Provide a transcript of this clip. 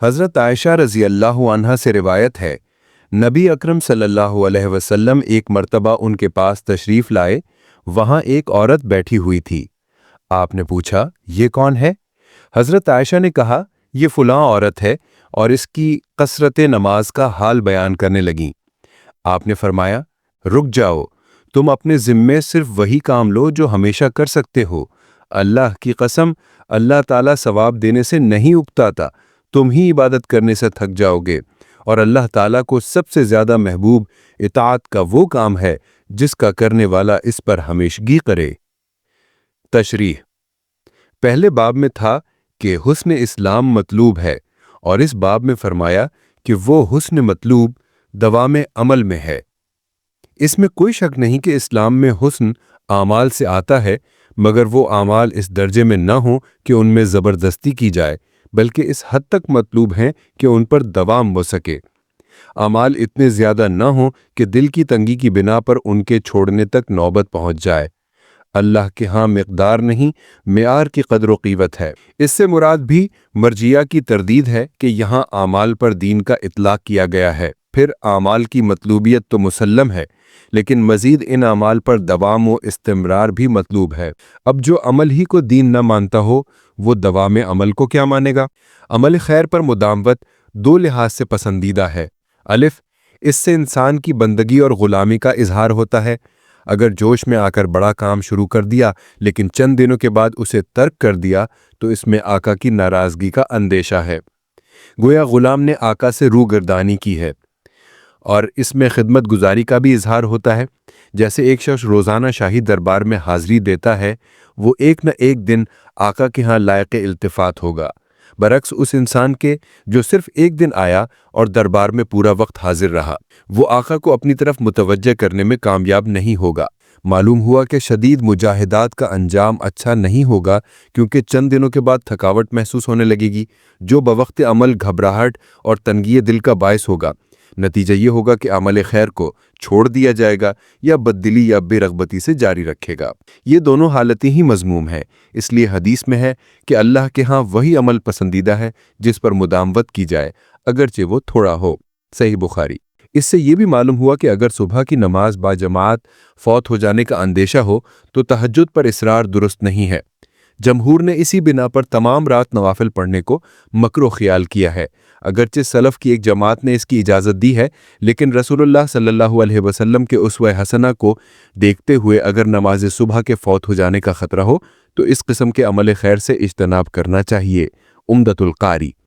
حضرت عائشہ رضی اللہ عنہا سے روایت ہے، نبی اکرم صلی اللہ علیہ وسلم ایک مرتبہ ان کے پاس تشریف لائے، وہاں ایک عورت بیٹھی ہوئی تھی۔ آپ نے پوچھا، یہ کون ہے؟ حضرت عائشہ نے کہا، یہ فلاں عورت ہے، اور اس کی کثرت نماز کا حال بیان کرنے لگیں۔ آپ نے فرمایا، رک جاؤ، تم اپنے ذمے صرف وہی کام لو جو ہمیشہ کر سکتے ہو۔ اللہ کی قسم، اللہ تعالیٰ ثواب دینے سے نہیں اکتاتا، تم ہی عبادت کرنے سے تھک جاؤ گے، اور اللہ تعالیٰ کو سب سے زیادہ محبوب اطاعت کا وہ کام ہے جس کا کرنے والا اس پر ہمیشگی کرے۔ تشریح: پہلے باب میں تھا کہ حسن اسلام مطلوب ہے، اور اس باب میں فرمایا کہ وہ حسن مطلوب دوام عمل میں ہے۔ اس میں کوئی شک نہیں کہ اسلام میں حسن اعمال سے آتا ہے، مگر وہ اعمال اس درجے میں نہ ہوں کہ ان میں زبردستی کی جائے، بلکہ اس حد تک مطلوب ہیں کہ ان پر دوام ہو سکے۔ اعمال اتنے زیادہ نہ ہوں کہ دل کی تنگی کی بنا پر ان کے چھوڑنے تک نوبت پہنچ جائے۔ اللہ کے ہاں مقدار نہیں، معیار کی قدر و قیمت ہے۔ اس سے مراد بھی مرجیہ کی تردید ہے کہ یہاں اعمال پر دین کا اطلاق کیا گیا ہے۔ پھر اعمال کی مطلوبیت تو مسلم ہے، لیکن مزید ان اعمال پر دوام و استمرار بھی مطلوب ہے۔ اب جو عمل ہی کو دین نہ مانتا ہو، وہ دوام عمل کو کیا مانے گا؟ عمل خیر پر مداومت دو لحاظ سے پسندیدہ ہے۔ الف، اس سے انسان کی بندگی اور غلامی کا اظہار ہوتا ہے۔ اگر جوش میں آ کر بڑا کام شروع کر دیا لیکن چند دنوں کے بعد اسے ترک کر دیا تو اس میں آقا کی ناراضگی کا اندیشہ ہے، گویا غلام نے آقا سے روگردانی کی ہے۔ اور اس میں خدمت گزاری کا بھی اظہار ہوتا ہے، جیسے ایک شخص روزانہ شاہی دربار میں حاضری دیتا ہے، وہ ایک نہ ایک دن آقا کے ہاں لائق التفات ہوگا، برعکس اس انسان کے جو صرف ایک دن آیا اور دربار میں پورا وقت حاضر رہا، وہ آقا کو اپنی طرف متوجہ کرنے میں کامیاب نہیں ہوگا۔ معلوم ہوا کہ شدید مجاہدات کا انجام اچھا نہیں ہوگا، کیونکہ چند دنوں کے بعد تھکاوٹ محسوس ہونے لگے گی، جو بوقت عمل گھبراہٹ اور تنگی دل کا باعث ہوگا۔ نتیجہ یہ ہوگا کہ عمل خیر کو چھوڑ دیا جائے گا یا بددلی یا بے رغبتی سے جاری رکھے گا۔ یہ دونوں حالتیں ہی مذموم ہیں، اس لیے حدیث میں ہے کہ اللہ کے ہاں وہی عمل پسندیدہ ہے جس پر مداومت کی جائے، اگرچہ وہ تھوڑا ہو۔ صحیح بخاری۔ اس سے یہ بھی معلوم ہوا کہ اگر صبح کی نماز باجماعت فوت ہو جانے کا اندیشہ ہو تو تہجد پر اصرار درست نہیں ہے۔ جمہور نے اسی بنا پر تمام رات نوافل پڑھنے کو مکروہ خیال کیا ہے۔ اگرچہ سلف کی ایک جماعت نے اس کی اجازت دی ہے، لیکن رسول اللہ صلی اللہ علیہ وسلم کے اسوہ حسنہ کو دیکھتے ہوئے اگر نماز صبح کے فوت ہو جانے کا خطرہ ہو تو اس قسم کے عمل خیر سے اجتناب کرنا چاہیے۔ عمدۃ القاری۔